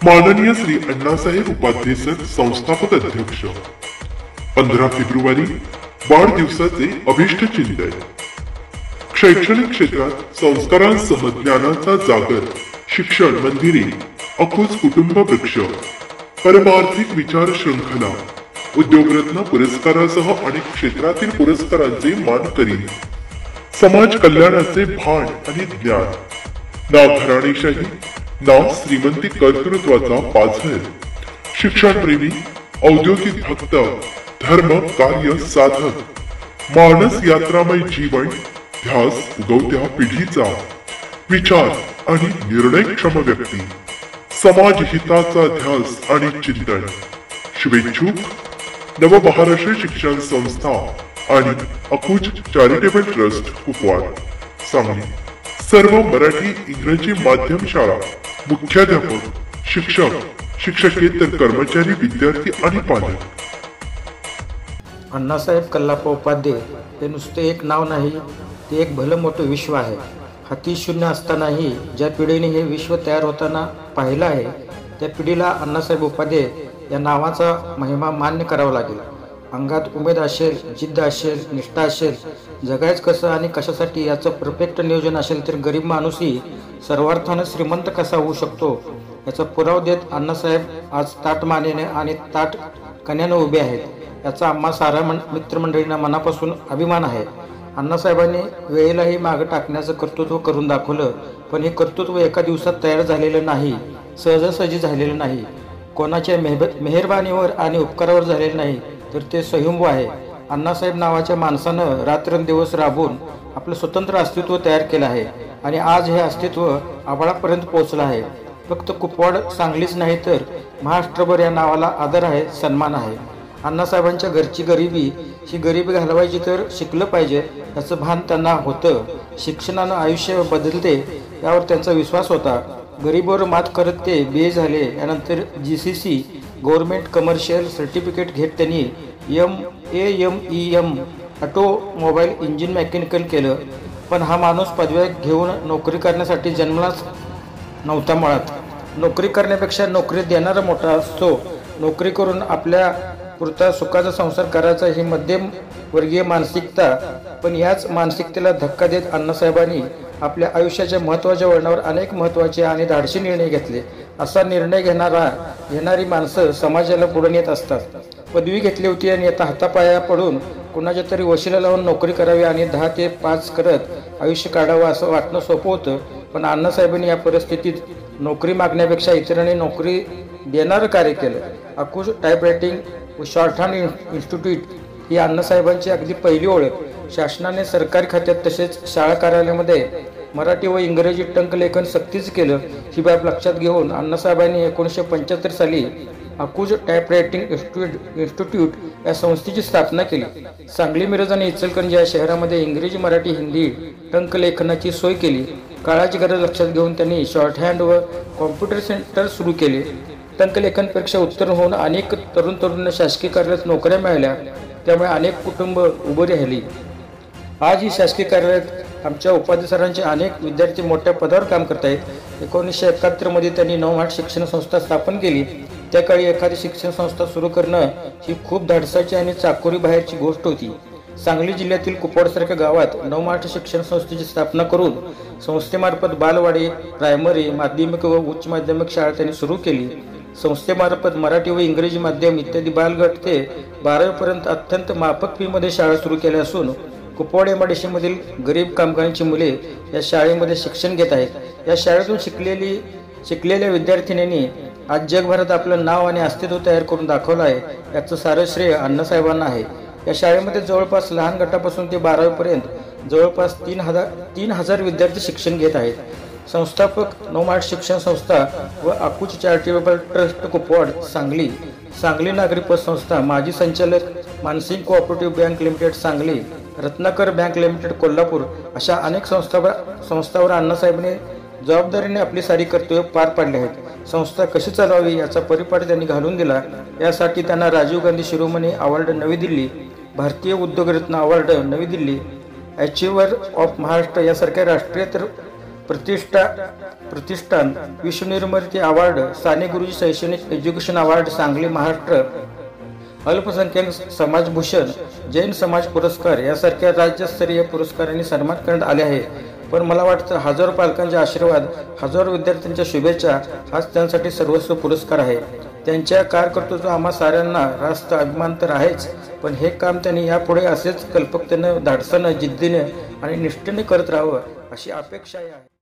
माननीय श्री अण्णासाहेब उपाध्ये सर संस्थापक अध्यक्ष 15 फेब्रुवारी वाढदिवसाचे अभिष्ट चिंतन। शैक्षणिक क्षेत्रात संस्कारांसह ज्ञानाचा जागर, शिक्षण मंदिरे, अखोज कुटुंब वृक्ष, परमार्थिक विचार शृंखला, उद्योगरत्न पुरस्कारासह अनेक क्षेत्रातील पुरस्कारांचे मान करील। समाज कल्याणाचे भान आणि ज्ञान, ना घराणेशाही ना श्रीमंती कर्तृत्वाचा पाझर, शिक्षणप्रेमी, औद्योगिक भक्त, धर्म कार्य साधक, मानस यात्रामय जीवन, ध्यास उगवत्या पिढीचा, विचार आणि निर्णयक्षम व्यक्ती, समाज हिताचा ध्यास आणि चिंतन, शुभेच्छुक नवमहाराष्ट्र शिक्षण संस्था आणि अकुज चॅरिटेबल ट्रस्ट कुपवाड सांगली। सर्व मराठी इंग्रजी माध्यम शाळा, मुख्याध्यापक, शिक्षक, शिक्षकेतर कर्मचारी, विद्यार्थी आणि पालक। अण्णासाहेब कल्लाप्पा उपाध्ये हे नुसते एक नाव नाही, ते एक भलं मोठं विश्व आहे। हाती शून्य असतानाही ज्या पिढीने हे विश्व तयार होताना पाहिलं आहे, त्या पिढीला अण्णासाहेब उपाध्ये या नावाचा महिमा मान्य करावा लागेल। अंगात उमेद असेल, जिद्द असेल, निष्ठा असेल, जगायचं कसं आणि कशासाठी याचं परफेक्ट नियोजन असेल तर गरीब माणूसही सर्वार्थानं श्रीमंत कसा होऊ शकतो याचा पुरावा देत अण्णासाहेब आज ताठ मानेने आणि ताठ कण्याने उभे आहेत। याचा आम्हा साऱ्या मित्रमंडळींना मनापासून अभिमान आहे। अण्णासाहेबांनी वेळेलाही मागं टाकण्याचं कर्तृत्व करून दाखवलं, पण हे कर्तृत्व एका दिवसात तयार झालेलं नाही, सहजासहजी झालेलं नाही, कोणाच्या मेहरबानीवर आणि उपकारावर झालेलं नाही, तर ते स्वयंभू आहे। अण्णासाहेब नावाच्या माणसानं रात्रंदिवस राबून आपलं स्वतंत्र अस्तित्व तयार केलं आहे आणि आज हे अस्तित्व आभाळापर्यंत पोहोचलं आहे। फक्त कुपवाड सांगलीच नाही तर महाराष्ट्रभर या नावाला आदर आहे, सन्मान आहे। अण्णासाहेबांच्या घरची गरिबी ही गरिबी घालवायची तर शिकलं पाहिजे याचं भान त्यांना होतं। शिक्षणानं आयुष्य बदलते यावर त्यांचा विश्वास होता। गरिबीवर मात करत ते BA झाले। यानंतर GCC गव्हर्नमेंट कमर्शियल सर्टिफिकेट घेत त्यांनी AMEM ऑटोमोबाईल इंजिन मेकॅनिकल केलं। पण हा माणूस पदव्या घेऊन नोकरी करण्यासाठी जन्मलाच नव्हता। मुळात नोकरी करण्यापेक्षा नोकरी देणारा मोठा असतो। नोकरी करून आपल्या पुरता सुखाचा संसार करायचा ही मध्यमवर्गीय मानसिकता, पण याच मानसिकतेला धक्का देत अण्णासाहेबांनी आपल्या आयुष्याच्या महत्त्वाच्या वळणावर अनेक महत्त्वाचे आणि धाडसी निर्णय घेतले। असा निर्णय घेणारी माणसं समाजाला पुढे नेत असतात। पदवी घेतली होती आणि आता हातापाया पडून कुणाच्या तरी वशिला लावून नोकरी करावी आणि 10 ते 5 करत आयुष्य काढावं असं वाटणं सोपं होतं, पण अण्णासाहेबांनी या परिस्थितीत नोकरी मागण्यापेक्षा इतरांनी नोकरी देणारं कार्य केलं। अकुज टायपरायटिंग व शॉर्टहँड इन्स्टिट्यूट ही अण्णासाहेबांची अगदी पहिली ओळख। शासनाने सरकारी खात्यात तसेच शाळा कार्यालयामध्ये मराठी व इंग्रजी टंकलेखन सक्तीच केलं। ही बाब लक्षात घेऊन अण्णासाहेबांनी 1975 साली अकुज टायपरायटिंग इन्स्टिट्यूट या संस्थेची स्थापना केली। सांगली, मिरज आणि इचलकरंजी या शहरामध्ये इंग्रजी, मराठी, हिंदी टंकलेखनाची सोय केली। काळाची गरज लक्षात घेऊन त्यांनी शॉर्टहँड व कॉम्प्युटर सेंटर सुरू केले। टंकलेखन परीक्षा उत्तीर्ण होऊन अनेक तरुणांना शासकीय कार्यालयात नोकऱ्या मिळाल्या, त्यामुळे अनेक कुटुंब उभी राहिली। आज ही शासकीय कार्यालयात आमच्या उपाध्ये सरांचे अनेक विद्यार्थी मोठ्या पदावर काम करत आहेत। 1971 मध्ये त्यांनी नवमहाराष्ट्र शिक्षण संस्था स्थापन केली। त्या काळी एखादी शिक्षण संस्था सुरू करणं ही खूप धाडसाची आणि चाकोरी बाहेरची गोष्ट होती। सांगली जिल्ह्यातील कुपवाडसारख्या गावात नवमहाराष्ट्र शिक्षण संस्थेची स्थापना करून संस्थेमार्फत बालवाडी, प्रायमरी, माध्यमिक व उच्च माध्यमिक शाळा त्यांनी सुरू केली। संस्थेमार्फत मराठी व इंग्रजी माध्यम इत्यादी बालगट ते 12वी पर्यंत अत्यंत माफक फीमध्ये शाळा सुरू केल्या असून कुपवाड MIDC मधील गरीब कामगारांची मुले या शाळेमध्ये शिक्षण घेत आहेत। या शाळेतून शिकलेल्या विद्यार्थिनींनी आज जगभरात आपलं नाव आणि अस्तित्व तयार करून दाखवलं आहे। याचं सारं श्रेय अण्णासाहेबांना आहे। या शाळेमध्ये जवळपास लहान गटापासून ते 12वी पर्यंत जवळपास 3000 विद्यार्थी शिक्षण घेत आहेत। संस्थापक नवमहाराष्ट्र शिक्षण संस्था व अकुज चॅरिटेबल ट्रस्ट कुपवाड सांगली, सांगली नागरी पतसंस्था, माजी संचालक Mansingh cooperative bank limited Sangli, Ratnakar bank limited Kolhapur अशा अनेक संस्थांवर अण्णासाहेबांनी जबाबदारीने आपली सारी कर्तव्य पार पाडली आहेत। संस्था कशी चालवावी याचा परिपाठ त्यांनी घालून दिला। यासाठी त्यांना राजीव गांधी शिरोमणी अवॉर्ड नवी दिल्ली, भारतीय उद्योगरत्न अवॉर्ड नवी दिल्ली, अचिव्हर ऑफ महाराष्ट्र यासारख्या राष्ट्रीय तर प्रतिष्ठान विश्वनिर्मिती अवॉर्ड, साने गुरुजी शैक्षणिक एज्युकेशन अवॉर्ड सांगली महाराष्ट्र, अल्पसंख्याक समाज भूषण, जैन समाज पुरस्कार यासारख्या राज्यस्तरीय पुरस्कारांनी सन्मान करण्यात आले आहे. पण मला वाटतं हजारो पालकांचे आशीर्वाद, हजारो विद्यार्थ्यांच्या शुभेच्छा हाच त्यांसाठी सर्वस्व पुरस्कार आहे. त्यांच्या कारकर्तृत्वाचा आम्हा साऱ्यांना रास्त अभिमान तर आहेच, पण हे काम त्यांनी यापुढे असेच कल्पकतेनं, धाडसानं, जिद्दीने आणि निष्ठेने करत राहावं अशी अपेक्षा आहे.